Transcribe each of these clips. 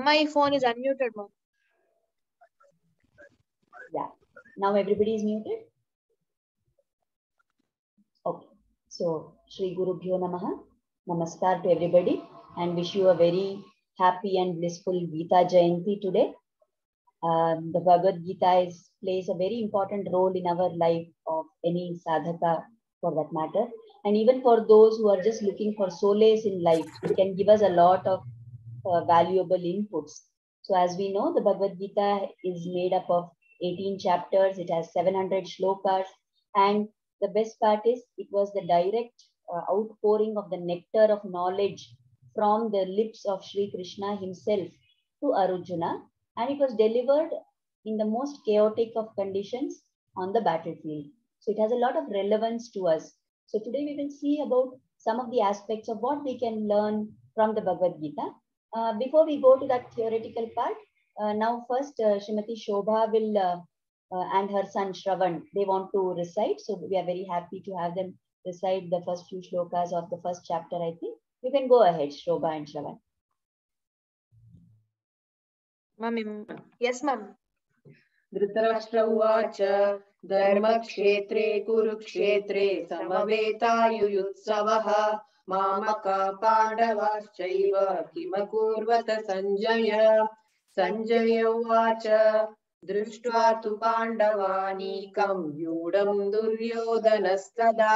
My phone is unmuted, ma'am. Yeah. Now everybody is muted. Okay. So Shri Guru Bhyo Namaha. Namaskar to everybody and wish you a very happy and blissful Gita Jayanti today. The Bhagavad Gita plays a very important role in our life of any sadhaka for that matter. And even for those who are just looking for solace in life, it can give us a lot of valuable inputs. So as we know, the Bhagavad Gita is made up of 18 chapters. It has 700 shlokas. And the best part is it was the direct outpouring of the nectar of knowledge from the lips of Sri Krishna himself to Arjuna. And it was delivered in the most chaotic of conditions on the battlefield. So it has a lot of relevance to us. So today we will see about some of the aspects of what we can learn from the Bhagavad Gita. Before we go to that theoretical part, now first Srimati Shobha will and her son Shravan, they want to recite. So we are very happy to have them recite the first few shlokas of the first chapter, I think. You can go ahead, Shobha and Shravan. Ma'am, yes, ma'am. Dhritarashtra उवाच धर्मक्षेत्रे कुरुक्षेत्रे समवेतायुयुत्सवः मामका पाण्डवाश्चैव किमकुर्वत सञ्जय सञ्जय उवाच दृष्ट्वा तु पाण्डवानीकं व्यूढं दुर्योधनस्तदा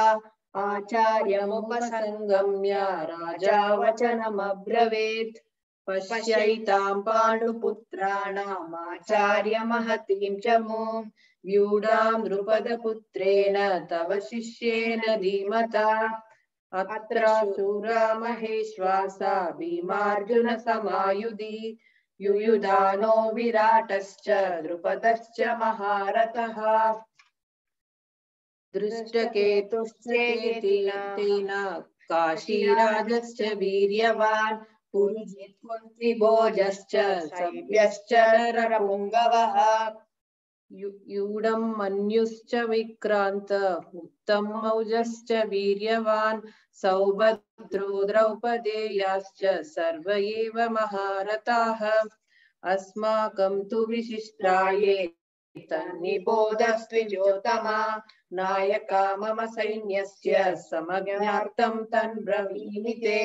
आचार्यमुपसङ्गम्य राजा वचनमब्रवीत् पश्यैतां पाण्डुपुत्राणामाचार्यमहतीं च मूं व्यूढां द्रुपदपुत्रेण तव शिष्येन धीमता अत्र शूरा महेश्वासा भीमार्जुनसमायुधि युयुधानो विराटश्च द्रुपदश्च महारथः दृष्टकेतुश्चेतेन काशीराजश्च वीर्यवान् पुरुजित्कुन्तिभोजश्च सभ्यश्च नरपुङ्गवः यूढं मन्युश्च विक्रान्त उत्तमौजश्च वीर्यवान् सौभद्रो द्रौपदेयाश्च सर्व एव महारथाः अस्माकं तु विशिष्टाये तन्निबोधस्त्विजोत्तमा नायका मम सैन्यस्य समज्ञार्थं तन्ब्रवीमि ते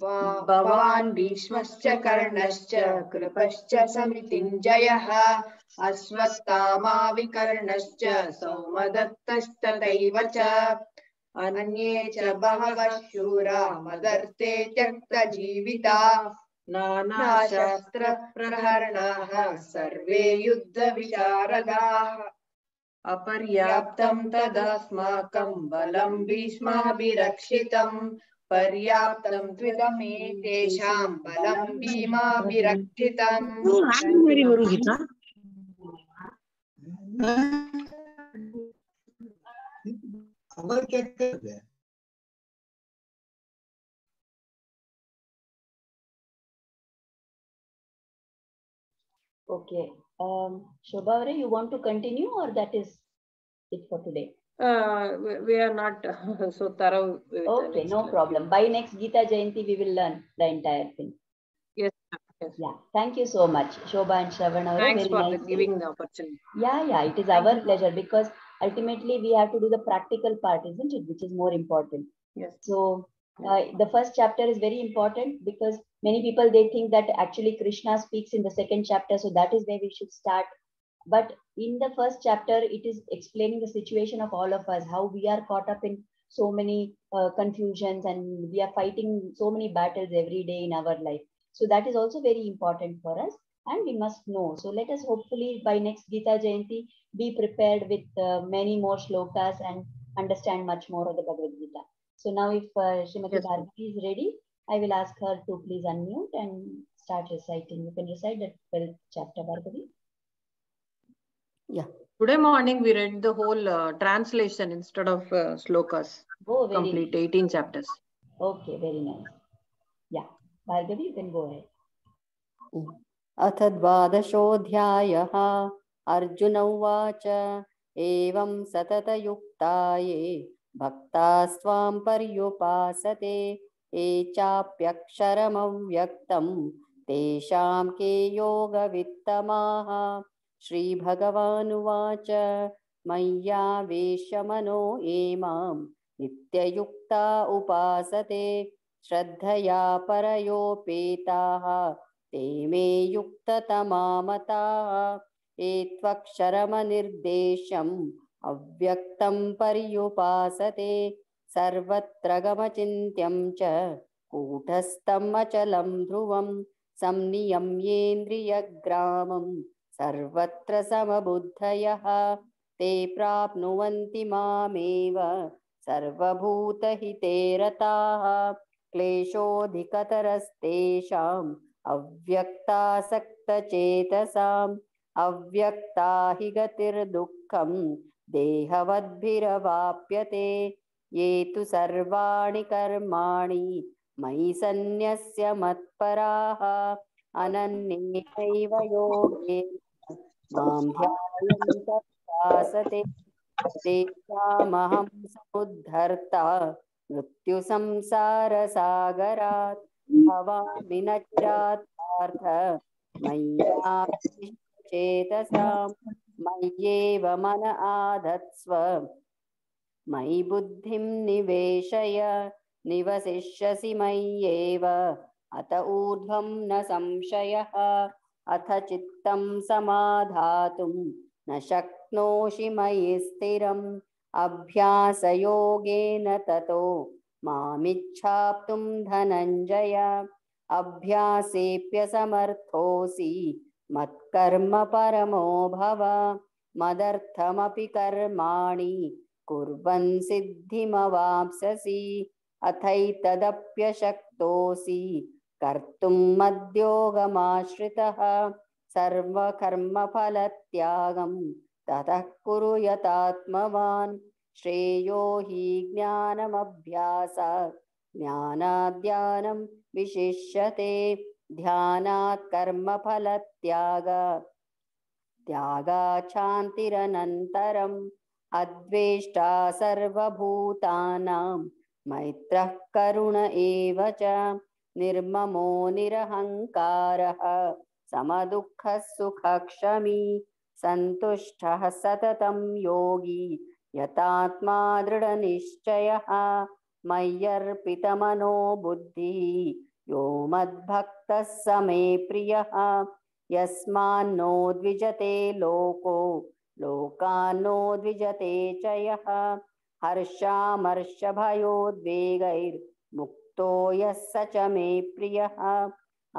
भवान् भीष्मश्च कर्णश्च कृपश्च समितिञ्जयः अश्वत्थामा विकर्णश्च सौमदत्तस्तथैव च अन्ये च बहवः शूरा मदर्थे त्यक्तजीविता नानाशास्त्रप्रहरणाः सर्वे युद्धविशारदाः अपर्याप्तं तदस्माकं बलं भीष्माभिरक्षितम् पर्याप्तं त्विदमे तेषां बलं भीमाभिरक्षितम् Okay. Shobha, you want to continue or that is it for today? We are not so thorough. Okay, no problem. By next Gita Jayanti, we will learn the entire thing. Yes. Yes. Yeah. Thank you so much, Shobha and Shravan. Thanks very for nice giving the opportunity. Yeah. It is our pleasure because ultimately we have to do the practical part, isn't it? Which is more important. Yes. So the first chapter is very important because many people, they think that actually Krishna speaks in the second chapter. So that is where we should start. But in the first chapter, it is explaining the situation of all of us, how we are caught up in so many confusions and we are fighting so many battles every day in our life. So that is also very important for us and we must know. So let us hopefully by next Gita Jayanti be prepared with many more shlokas and understand much more of the Bhagavad Gita. So now if Srimati Bhargavi is ready, I will ask her to please unmute and start reciting. You can recite the 12th chapter, Bhargavi. Yeah. Today morning we read the whole translation instead of slokas. Oh, very complete nice. 18 chapters. Okay, very nice. Yeah. Bhargavi, you can go ahead. अथ द्वादशोऽध्यायः अर्जुन उवाच एवं सततयुक्ता ये भक्तास्त्वां पर्युपासते ये चाप्यक्षरमव्यक्तं तेषां के योगवित्तमाः। श्रीभगवानुवाच मय्यावेश्य मनो ये मां नित्ययुक्ता उपासते श्रद्धया परयोपेताः ते मे युक्ततमा मताः। ये त्वक्षरमनिर्देशम् अव्यक्तं पर्युपासते सर्वत्र गमचिन्त्यं च कूटस्थम् अचलं ध्रुवं संनियम्येन्द्रियग्रामं सर्वत्र समबुद्धयः ते प्राप्नुवन्ति मामेव सर्वभूतहिते रताः। क्लेशोऽधिकतरस्तेषाम् अव्यक्तासक्तचेतसाम् अव्यक्ता हि गतिर्दुःखं देहवद्भिरवाप्यते। ये तु सर्वाणि कर्माणि मयि सन्न्यस्य मत्पराः अनन्येनैव योगेन मां ध्यायन्त उपासते तेषामहं समुद्धर्ता मृत्युसंसारसागरात् भवामि न चिरात् पार्थ मय्यावेशितचेतसां मय्येव मन आधत्स्व मयि बुद्धिं निवेशय निवसिष्यसि मय्येव अत ऊर्ध्वं न संशयः। अथ चित्तं समाधातुं न शक्नोषि मयि स्थिरम् अभ्यासयोगेन ततो मामिच्छाप्तुं धनञ्जय। अभ्यासेऽप्यसमर्थोऽसि मत्कर्म परमो भव मदर्थमपि कर्माणि कुर्वन् सिद्धिमवाप्स्यसि। अथैतदप्यशक्तोऽसि कर्तुं मद्योगमाश्रितः सर्वकर्मफलत्यागं ततः कुरु यतात्मवान्। श्रेयो हि ज्ञानमभ्यासात् ज्ञानाद् विशिष्यते ध्यानात् त्यागात् शान्तिरनन्तरम्। अद्वेष्टा सर्वभूतानां मैत्रः करुण एव च निर्ममो निरहङ्कारः समदुःखः सुखक्षमी सन्तुष्टः सततं योगी यतात्मा दृढनिश्चयः। मय्यर्पितमनो बुद्धिः यो मद्भक्तः स मे प्रियः। यस्मान्नो द्विजते लोको लोकान्नो द्विजते च यः। हर्षामर्षभयोद्वेगैर्मुक्तो यः स च मे प्रियः।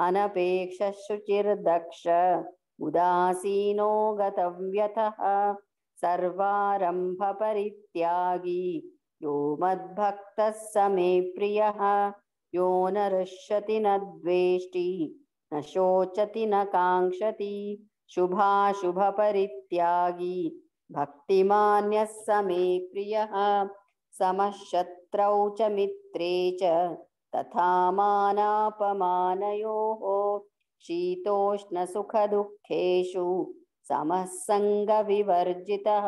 अनपेक्षः शुचिर्दक्ष उदासीनो गतव्यथः सर्वारम्भपरित्यागी यो मद्भक्तः स मे प्रियः। यो न हृष्यति न द्वेष्टि न शोचति न काङ्क्षति शुभाशुभपरित्यागी भक्तिमान्यः स मे प्रियः। समः शत्रौ च मित्रे च तथा मानापमानयोः शीतोष्णसुखदुःखेषु समः सङ्गविवर्जितः।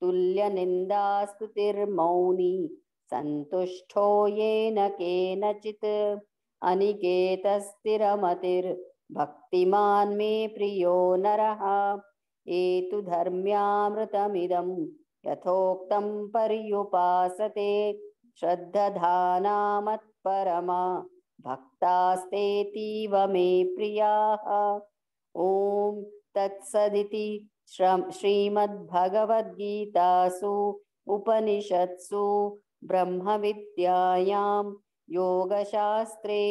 तुल्यनिन्दास्तुतिर्मौनी सन्तुष्टो येन केनचित् अनिकेतस्थिरमतिर्भक्तिमान् मे प्रियो नरः। एतु धर्म्यामृतमिदं यथोक्तं पर्युपासते श्रद्धधाना मत्परमा भक्तास्तेतीव मे प्रियाः। ॐ तत्सदिति श्रीमद्भगवद्गीतासु उपनिषत्सु ब्रह्मविद्यायां योगशास्त्रे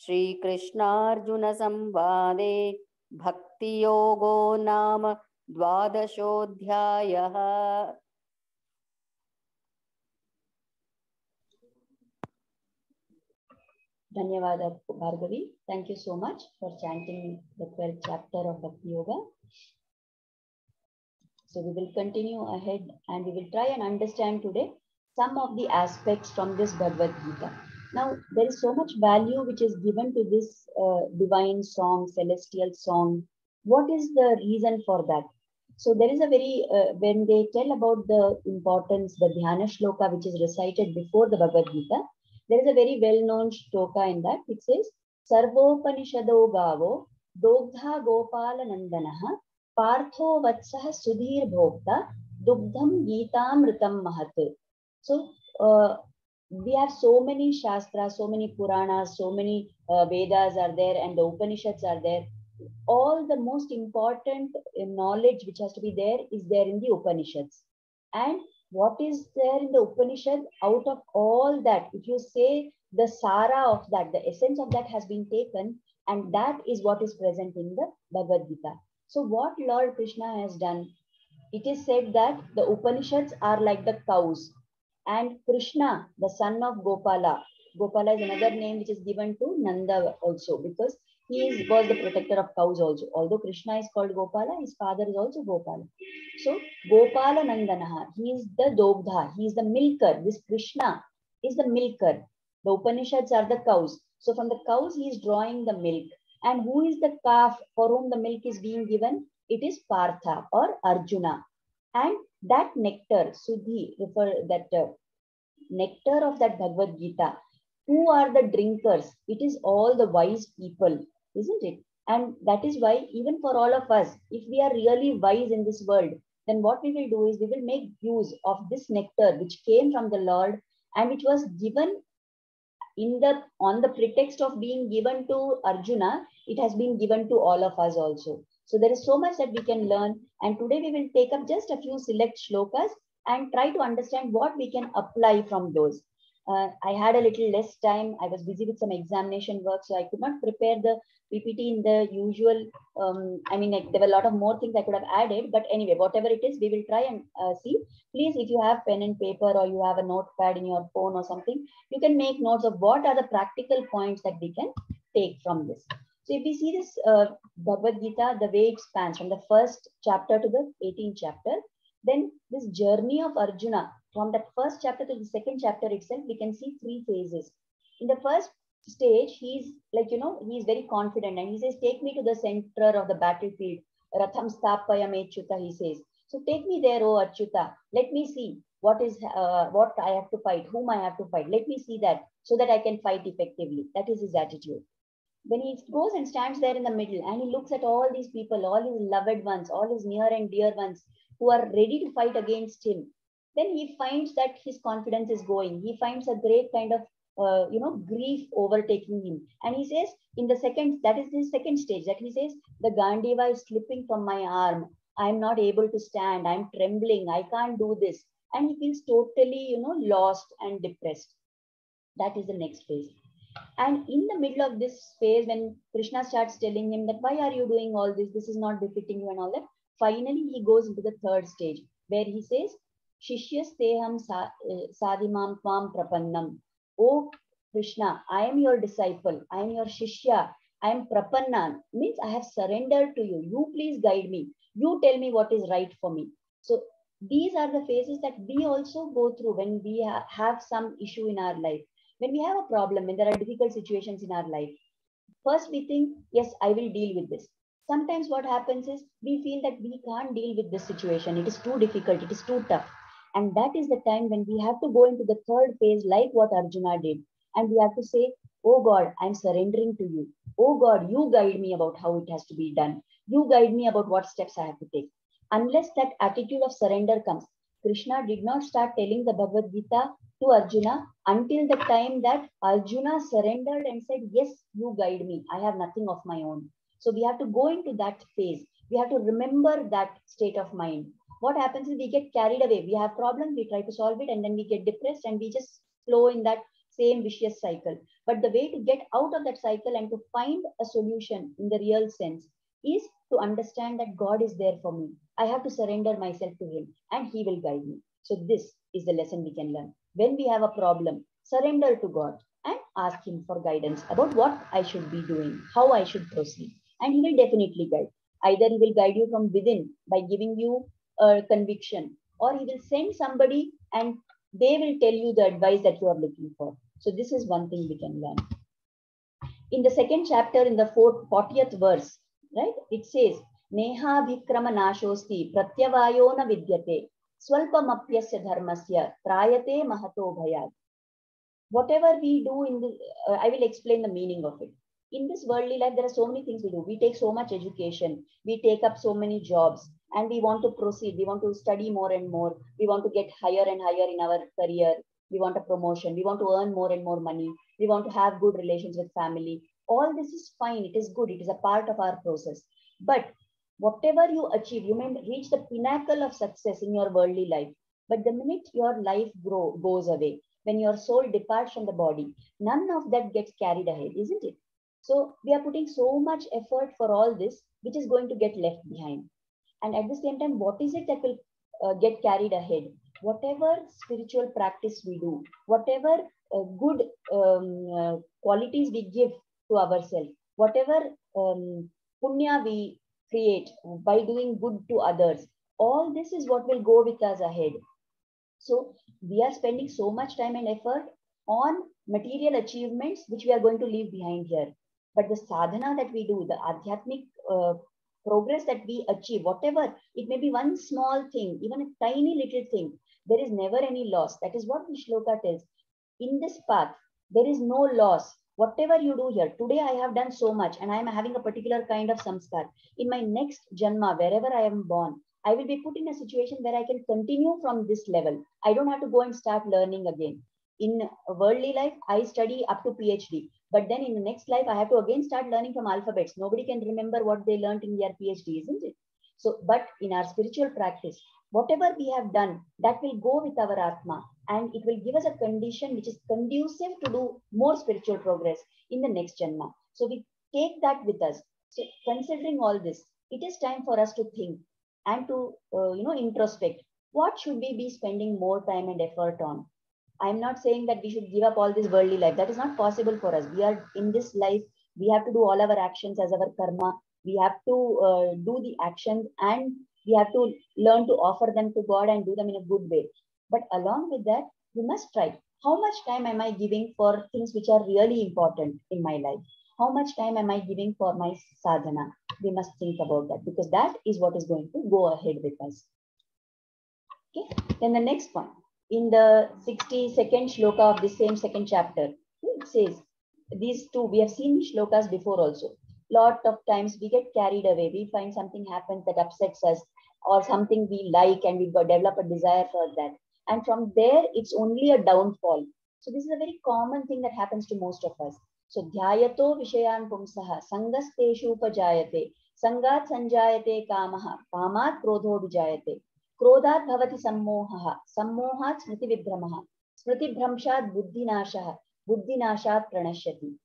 श्रीकृष्णार्जुनसंवादे भक्तियोगो नाम 12ोऽध्यायः। Dhanyawad Bhargavi. Thank you so much for chanting the 12th chapter of Bhakti Yoga. So we will continue ahead and we will try and understand today some of the aspects from this Bhagavad Gita. Now, there is so much value which is given to this divine song, celestial song. What is the reason for that? So there is a very, when they tell about the importance, the Dhyana Shloka which is recited before the Bhagavad Gita, There is a very well-known shloka in that. It says, Sarvopanishado Gavo Dogdha Gopala Nandanaha Partho Vatsah Sudhir Bhokta Dugdham Geetamritam Mahat. So we have so many Shastras, so many Puranas, so many Vedas are there, and the Upanishads are there. All the most important knowledge which has to be there is there in the Upanishads. And what is there in the Upanishad? Out of all that, if you say the Sara of that, the essence of that has been taken, and that is what is present in the Bhagavad Gita. So what Lord Krishna has done, it is said that the Upanishads are like the cows, and Krishna, the son of Gopala, Gopala is another name which is given to Nanda also, because he was the protector of cows also. Although Krishna is called Gopala, his father is also Gopala. So Gopala Nandanaha, he is the Dogdha, he is the milker. This Krishna is the milker. The Upanishads are the cows. So from the cows he is drawing the milk. And who is the calf for whom the milk is being given? It is Partha or Arjuna. And that nectar, Sudhi, nectar of that Bhagavad Gita, who are the drinkers? It is all the wise people, isn't it? And that is why even for all of us, if we are really wise in this world, then what we will do is we will make use of this nectar which came from the Lord and which was given on the pretext of being given to Arjuna, it has been given to all of us also. So there is so much that we can learn. And today we will take up just a few select shlokas and try to understand what we can apply from those. I had a little less time. I was busy with some examination work, so I could not prepare the PPT in the usual. There were a lot of more things I could have added. But anyway, whatever it is, we will try and see. Please, if you have pen and paper or you have a notepad in your phone or something, you can make notes of what are the practical points that we can take from this. So if we see this Bhagavad Gita, the way it spans from the first chapter to the 18th chapter, then this journey of Arjuna, from that first chapter to the second chapter itself, we can see three phases. In the first stage, he's he's very confident and he says, take me to the center of the battlefield. Ratham Stapaya Mechuta, he says. So take me there, O Achyuta. Let me see what I have to fight, whom I have to fight. Let me see that so that I can fight effectively. That is his attitude. When he goes and stands there in the middle and he looks at all these people, all his loved ones, all his near and dear ones who are ready to fight against him, then he finds that his confidence is going. He finds a great kind of, grief overtaking him. And he says, that is his second stage, that he says, the Gandiva is slipping from my arm. I'm not able to stand. I'm trembling. I can't do this. And he feels totally, lost and depressed. That is the next phase. And in the middle of this phase, when Krishna starts telling him that, why are you doing all this? This is not befitting you and all that. Finally, he goes into the third stage where he says, Shishyasteham sadimam tvam prapannam. Oh Krishna, I am your disciple. I am your Shishya. I am prapanna. Means I have surrendered to you. You please guide me. You tell me what is right for me. So these are the phases that we also go through when we have some issue in our life. When we have a problem, when there are difficult situations in our life, first we think, yes, I will deal with this. Sometimes what happens is we feel that we can't deal with this situation. It is too difficult. It is too tough. And that is the time when we have to go into the third phase, like what Arjuna did. And we have to say, oh God, I'm surrendering to you. Oh God, you guide me about how it has to be done. You guide me about what steps I have to take. Unless that attitude of surrender comes, Krishna did not start telling the Bhagavad Gita to Arjuna until the time that Arjuna surrendered and said, yes, you guide me. I have nothing of my own. So we have to go into that phase. We have to remember that state of mind. What happens is we get carried away. We have problems, we try to solve it, and then we get depressed and we just flow in that same vicious cycle. But the way to get out of that cycle and to find a solution in the real sense is to understand that God is there for me. I have to surrender myself to him and he will guide me. So this is the lesson we can learn. When we have a problem, surrender to God and ask him for guidance about what I should be doing, how I should proceed. And he will definitely guide. Either he will guide you from within by giving you a conviction, or he will send somebody and they will tell you the advice that you are looking for. So this is one thing we can learn. In the second chapter, in the 40th verse, right, it says, Neha Bhikrama Nashosti Pratyavayo na Vidyate Swalpamapyasya Dharmasya Trayate Mahato Bhayat. whatever we do in the, I will explain the meaning of it. In this worldly life, there are so many things we do. We take so much education, we take up so many jobs, and we want to proceed. We want to study more and more. We want to get higher and higher in our career. We want a promotion. We want to earn more and more money. We want to have good relations with family. All this is fine. It is good. It is a part of our process. But whatever you achieve, you may reach the pinnacle of success in your worldly life. But the minute your life goes away, when your soul departs from the body, none of that gets carried ahead, isn't it? So we are putting so much effort for all this, which is going to get left behind. And at the same time, what is it that will get carried ahead? Whatever spiritual practice we do, whatever good qualities we give to ourselves, whatever punya we create by doing good to others, all this is what will go with us ahead. So we are spending so much time and effort on material achievements, which we are going to leave behind here. But the sadhana that we do, the adhyatmic progress that we achieve, whatever, it may be one small thing, even a tiny little thing, there is never any loss. That is what the shloka tells. In this path, there is no loss. Whatever you do here, today I have done so much and I am having a particular kind of samskar. In my next janma, wherever I am born, I will be put in a situation where I can continue from this level. I don't have to go and start learning again. In worldly life, I study up to PhD. But then in the next life, I have to again start learning from alphabets. Nobody can remember what they learned in their PhD, isn't it? So, but in our spiritual practice, whatever we have done, that will go with our Atma. And it will give us a condition which is conducive to do more spiritual progress in the next Janma. So we take that with us. So considering all this, it is time for us to think and to introspect. What should we be spending more time and effort on? I'm not saying that we should give up all this worldly life. That is not possible for us. We are in this life. We have to do all our actions as our karma. We have to do the actions and we have to learn to offer them to God and do them in a good way. But along with that, we must try. How much time am I giving for things which are really important in my life? How much time am I giving for my sadhana? We must think about that because that is what is going to go ahead with us. Okay. Then the next point. In the 62nd shloka of the same second chapter, it says, these two, we have seen shlokas before also. Lot of times we get carried away. We find something happens that upsets us or something we like and we develop a desire for that. And from there, it's only a downfall. So this is a very common thing that happens to most of us. So dhyayato vishayan pumsaha sangasteshu upajayate sangat sanjayate kamaha kamat krodho vijayate. क्रोधात् भवति सम्मोहः सम्मोहात् स्मृतिविभ्रमः स्मृतिभ्रंशात् बुद्धिनाशः बुद्धिनाशात् प्रणश्यति.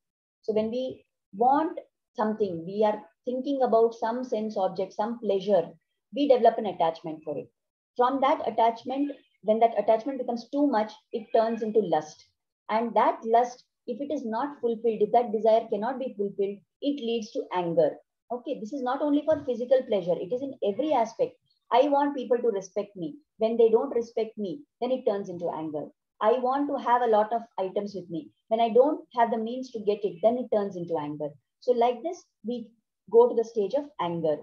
So when we want something, we are thinking about some sense object, some pleasure, we develop an attachment for it. From that attachment, when that attachment becomes too much, it turns into lust. And that lust, if it is not fulfilled, if that desire cannot be fulfilled, it leads to anger. Okay, this is not only for physical pleasure, it is in every aspect. I want people to respect me. When they don't respect me, then it turns into anger. I want to have a lot of items with me. When I don't have the means to get it, then it turns into anger. So like this, we go to the stage of anger.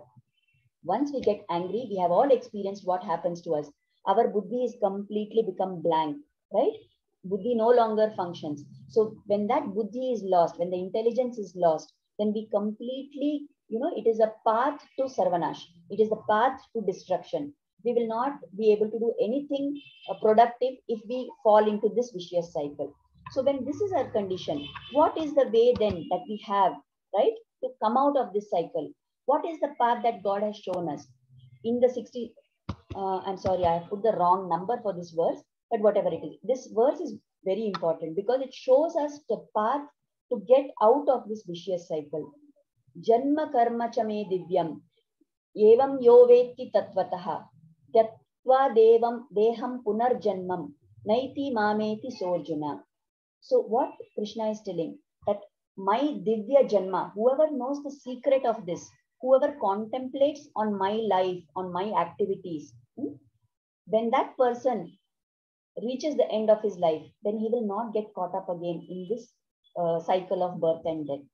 Once we get angry, we have all experienced what happens to us. Our buddhi is completely become blank, right? Buddhi no longer functions. So when that buddhi is lost, when the intelligence is lost, then we completely, it is a path to sarvanash. It is the path to destruction. We will not be able to do anything productive if we fall into this vicious cycle. So when this is our condition, what is the way then that we have, right, to come out of this cycle? What is the path that God has shown us? In the 60, I'm sorry, I have put the wrong number for this verse, but whatever it is, this verse is very important because it shows us the path to get out of this vicious cycle. Janma karma chame divyam evam yo vetti tatvataha tyatva devam deham punarjanmam naiti mameti sorjuna. So what Krishna is telling, that my divya janma, whoever knows the secret of this, whoever contemplates on my life, on my activities, when that person reaches the end of his life, then he will not get caught up again in this cycle of birth and death.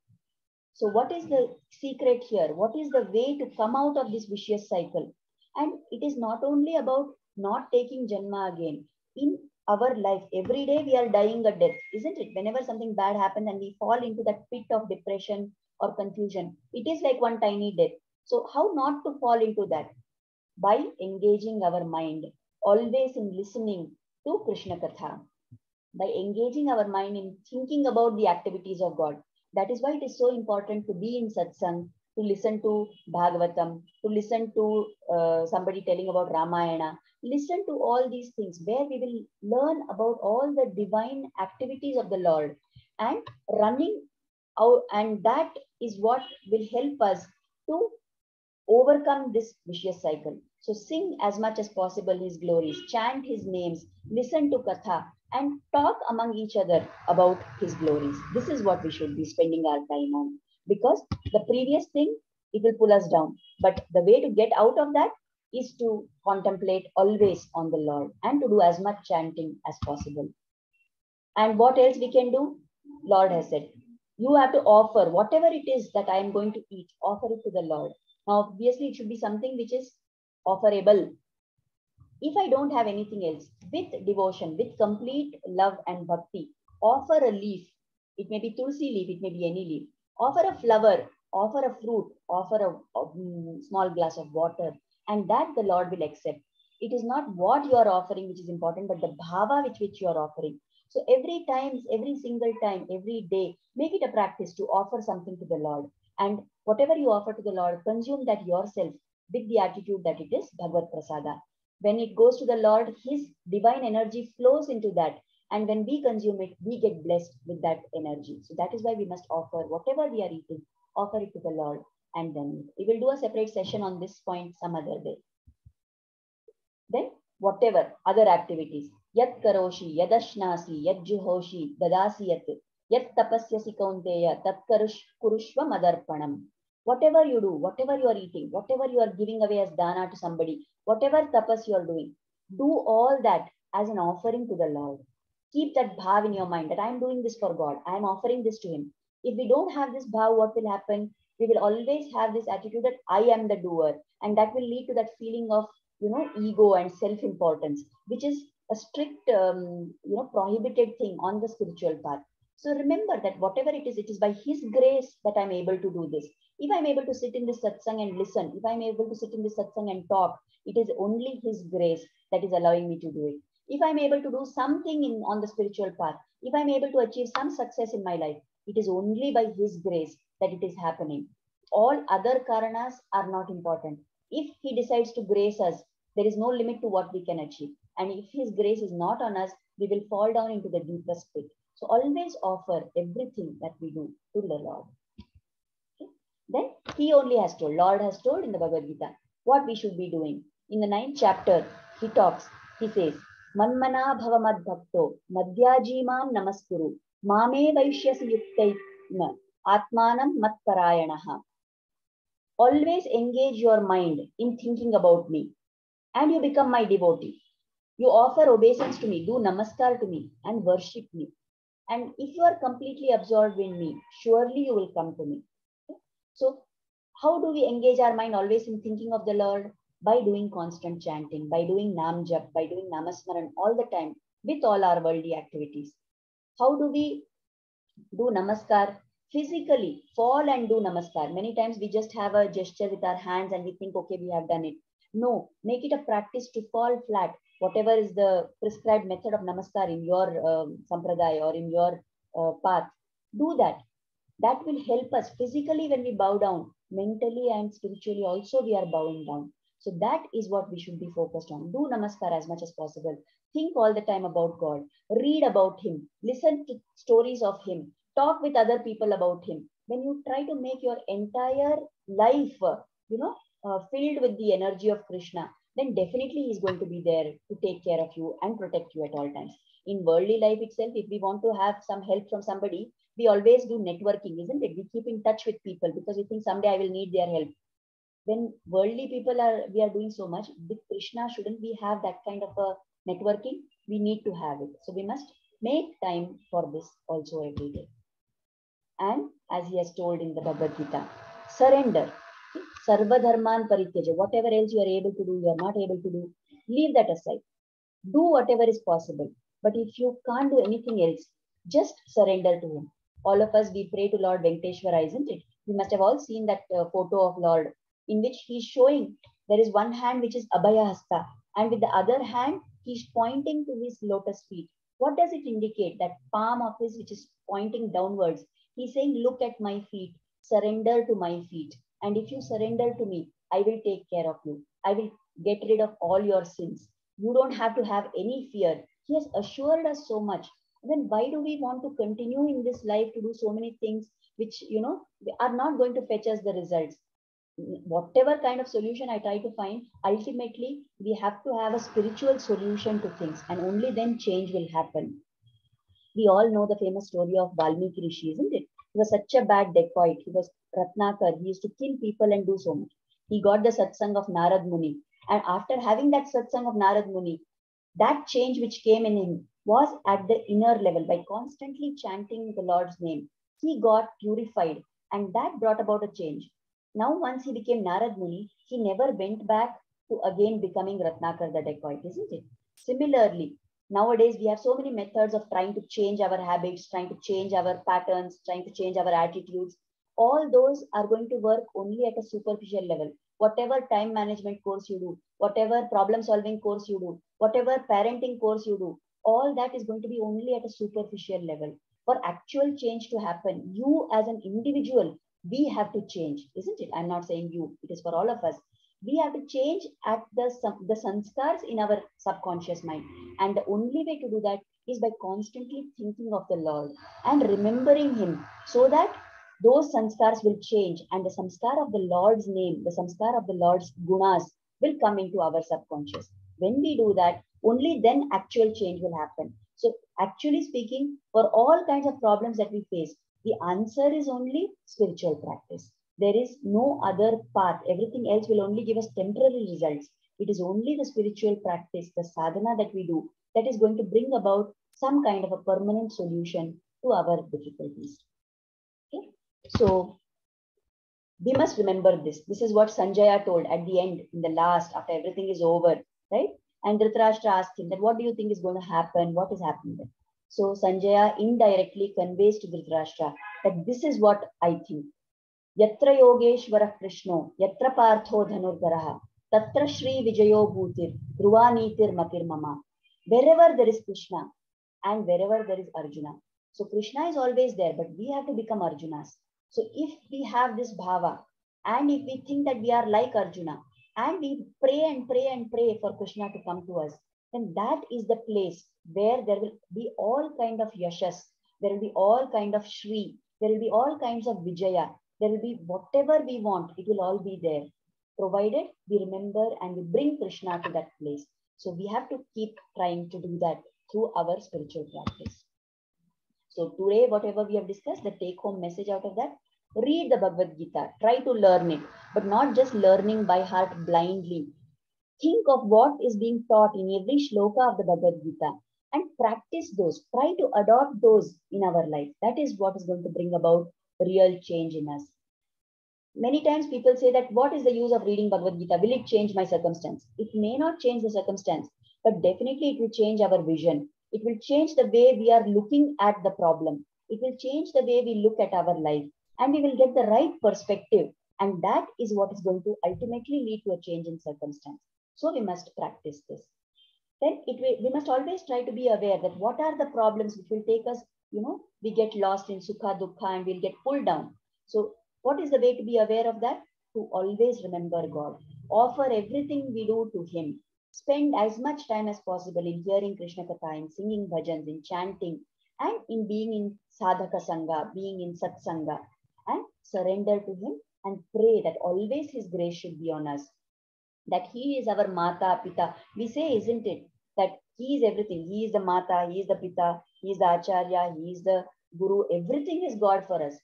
So what is the secret here? What is the way to come out of this vicious cycle? And it is not only about not taking janma again. In our life. Every day we are dying a death, isn't it? Whenever something bad happens and we fall into that pit of depression or confusion, it is like one tiny death. So how not to fall into that? By engaging our mind always in listening to Krishna Katha, by engaging our mind in thinking about the activities of God. That is why it is so important to be in satsang, to listen to Bhagavatam, to listen to somebody telling about Ramayana. Listen to all these things where we will learn about all the divine activities of the Lord and running out, and that is what will help us to overcome this vicious cycle. So sing as much as possible his glories, chant his names, listen to Katha, and talk among each other about his glories. This is what we should be spending our time on. Because the previous thing, it will pull us down. But the way to get out of that is to contemplate always on the Lord and to do as much chanting as possible. And what else we can do? Lord has said, you have to offer whatever it is that I am going to eat, offer it to the Lord. Now, obviously, it should be something which is offerable. If I don't have anything else, with devotion, with complete love and bhakti, offer a leaf. It may be tulsi leaf, it may be any leaf. Offer a flower, offer a fruit, offer a small glass of water, and that the Lord will accept. It is not what you are offering which is important, but the bhava with which you are offering. So every single time, every day, make it a practice to offer something to the Lord. And whatever you offer to the Lord, consume that yourself with the attitude that it is Bhagavad Prasada. When it goes to the Lord, his divine energy flows into that. And when we consume it, we get blessed with that energy. So that is why we must offer whatever we are eating, offer it to the Lord and then eat. We will do a separate session on this point some other day. Then whatever other activities, yat karoshi, yadashnasi, yat juhoshi, dadasi yat, yat tapasyasi kaunteya, tat kurushva madarpanam. Whatever you do, whatever you are eating, whatever you are giving away as dana to somebody, whatever tapas you are doing, do all that as an offering to the Lord. Keep that bhav in your mind that I am doing this for God. I am offering this to him. If we don't have this bhav, what will happen? We will always have this attitude that I am the doer. And that will lead to that feeling of, ego and self-importance, which is a strict, prohibited thing on the spiritual path. So remember that whatever it is by his grace that I'm able to do this. If I'm able to sit in this satsang and listen, if I'm able to sit in this satsang and talk, it is only his grace that is allowing me to do it. If I'm able to do something on the spiritual path, if I'm able to achieve some success in my life, it is only by his grace that it is happening. All other karanas are not important. If he decides to grace us, there is no limit to what we can achieve. And if his grace is not on us, we will fall down into the deepest pit. So always offer everything that we do to the Lord. Okay? Then he only has told, Lord has told in the Bhagavad Gita, what we should be doing. In the 9th chapter, he says, Manmana bhava mad bhakto, madhyajimam namaskuru, mame vaishyasi yuktaitma, atmanam mat parayanaha. Always engage your mind in thinking about me, and you become my devotee. You offer obeisance to me, do namaskar to me, and worship me. And if you are completely absorbed in me, surely you will come to me. Okay? So how do we engage our mind always in thinking of the Lord? By doing constant chanting, by doing nam jap, by doing namasmaran all the time with all our worldly activities. How do we do namaskar? Physically, fall and do namaskar. Many times we just have a gesture with our hands and we think, okay, we have done it. No, make it a practice to fall flat. Whatever is the prescribed method of namaskar in your sampradaya or in your path, do that. That will help us physically when we bow down. Mentally and spiritually also we are bowing down. So that is what we should be focused on. Do namaskar as much as possible. Think all the time about God. Read about him. Listen to stories of him. Talk with other people about him. When you try to make your entire life, filled with the energy of Krishna, then definitely he is going to be there to take care of you and protect you at all times. In worldly life itself, if we want to have some help from somebody, we always do networking, isn't it? We keep in touch with people because we think someday I will need their help. When worldly people we are doing so much, with Krishna, shouldn't we have that kind of a networking? We need to have it. So we must make time for this also every day. And as he has told in the Bhagavad Gita, surrender. Sarva dharman parityaja. Whatever else you are able to do, you are not able to do, leave that aside. Do whatever is possible. But if you can't do anything else, just surrender to him. All of us, we pray to Lord Venkateshwara, isn't it? We must have all seen that photo of Lord in which he's showing there is one hand which is Abhaya Hasta, and with the other hand, he's pointing to his lotus feet. What does it indicate? That palm of his which is pointing downwards. He's saying, look at my feet, surrender to my feet. And if you surrender to me, I will take care of you. I will get rid of all your sins. You don't have to have any fear. He has assured us so much. Then why do we want to continue in this life to do so many things which, are not going to fetch us the results? Whatever kind of solution I try to find, ultimately, we have to have a spiritual solution to things, and only then change will happen. We all know the famous story of Valmiki Rishi, isn't it? He was such a bad dacoit. He was Ratnakar. He used to kill people and do so much. He got the satsang of Narad Muni. And after having that satsang of Narad Muni, that change which came in him was at the inner level. By constantly chanting the Lord's name, he got purified, and that brought about a change. Now, once he became Narad Muni, he never went back to again becoming Ratnakar the dacoit, isn't it? Similarly, nowadays we have so many methods of trying to change our habits, trying to change our patterns, trying to change our attitudes. All those are going to work only at a superficial level. Whatever time management course you do, whatever problem solving course you do, whatever parenting course you do, all that is going to be only at a superficial level. For actual change to happen, you as an individual, we have to change, isn't it? I'm not saying you, it is for all of us. We have to change at the sanskars in our subconscious mind. And the only way to do that is by constantly thinking of the Lord and remembering him, so that those sanskars will change, and the samskar of the Lord's name, the samskar of the Lord's gunas will come into our subconscious. When we do that, only then actual change will happen. So actually speaking, for all kinds of problems that we face, the answer is only spiritual practice. There is no other path. Everything else will only give us temporary results. It is only the spiritual practice, the sadhana that we do, that is going to bring about some kind of a permanent solution to our difficulties. Okay? So we must remember this. This is what Sanjaya told at the end, in the last, after everything is over, right? And Dhritarashtra asked him that, what do you think is going to happen? What is happening then? So Sanjaya indirectly conveys to Dhritarashtra that this is what I think. Yatra Yogeshwara Krishno, Yatra Partho Dhanurgaraha, Tatra Shri Vijayo Bhutir, Dhruvanitir Matir Mama. Wherever there is Krishna and wherever there is Arjuna. So Krishna is always there, but we have to become Arjunas. So if we have this bhava, and if we think that we are like Arjuna, and we pray and pray and pray for Krishna to come to us, then that is the place where there will be all kind of yashas, there will be all kind of Shri, there will be all kinds of Vijaya, there will be whatever we want, it will all be there, provided we remember and we bring Krishna to that place. So we have to keep trying to do that through our spiritual practice. So today, whatever we have discussed, the take-home message out of that, read the Bhagavad Gita, try to learn it, but not just learning by heart blindly. Think of what is being taught in every shloka of the Bhagavad Gita and practice those. Try to adopt those in our life. That is what is going to bring about real change in us. Many times people say that, what is the use of reading Bhagavad Gita? Will it change my circumstance? It may not change the circumstance, but definitely it will change our vision. It will change the way we are looking at the problem. It will change the way we look at our life, and we will get the right perspective. And that is what is going to ultimately lead to a change in circumstance. So we must practice this. Then we must always try to be aware that what are the problems which will take us, we get lost in sukha, dukkha, and we'll get pulled down. So what is the way to be aware of that? To always remember God. Offer everything we do to him. Spend as much time as possible in hearing Krishna Katha, in singing bhajans, in chanting, and in being in sadhaka sangha, being in satsanga, and surrender to him and pray that always his grace should be on us. That he is our Mata, Pita. We say, isn't it, that he is everything. He is the Mata, he is the Pita, he is the Acharya, he is the Guru. Everything is God for us.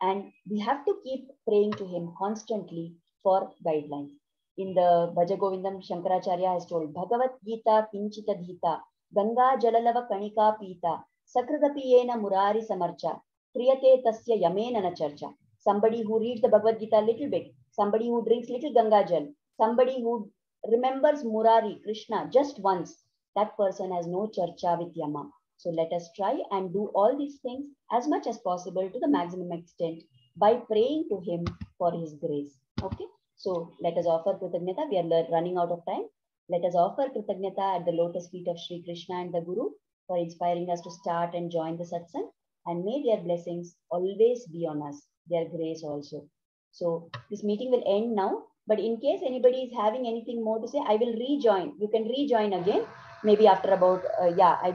And we have to keep praying to him constantly for guidelines. In the Bhaja Govindam, Shankaracharya has told, Bhagavad Gita Pinchita Dhita, Ganga Jalalava Kanika Pita, Sakradapiyena Murari Samarcha, Kriyate Tasya Yamena Nacharcha. Somebody who reads the Bhagavad Gita a little bit, somebody who drinks little Ganga Jal, somebody who remembers Murari, Krishna, just once, that person has no charcha with Yama. So let us try and do all these things as much as possible to the maximum extent by praying to him for his grace. Okay. So let us offer Kritagnyata. We are running out of time. Let us offer Kritagnyata at the lotus feet of Sri Krishna and the Guru for inspiring us to start and join the satsang. And may their blessings always be on us, their grace also. So this meeting will end now. But in case anybody is having anything more to say, I will rejoin. You can rejoin again. Maybe after about, I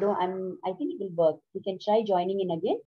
think it will work. You can try joining in again.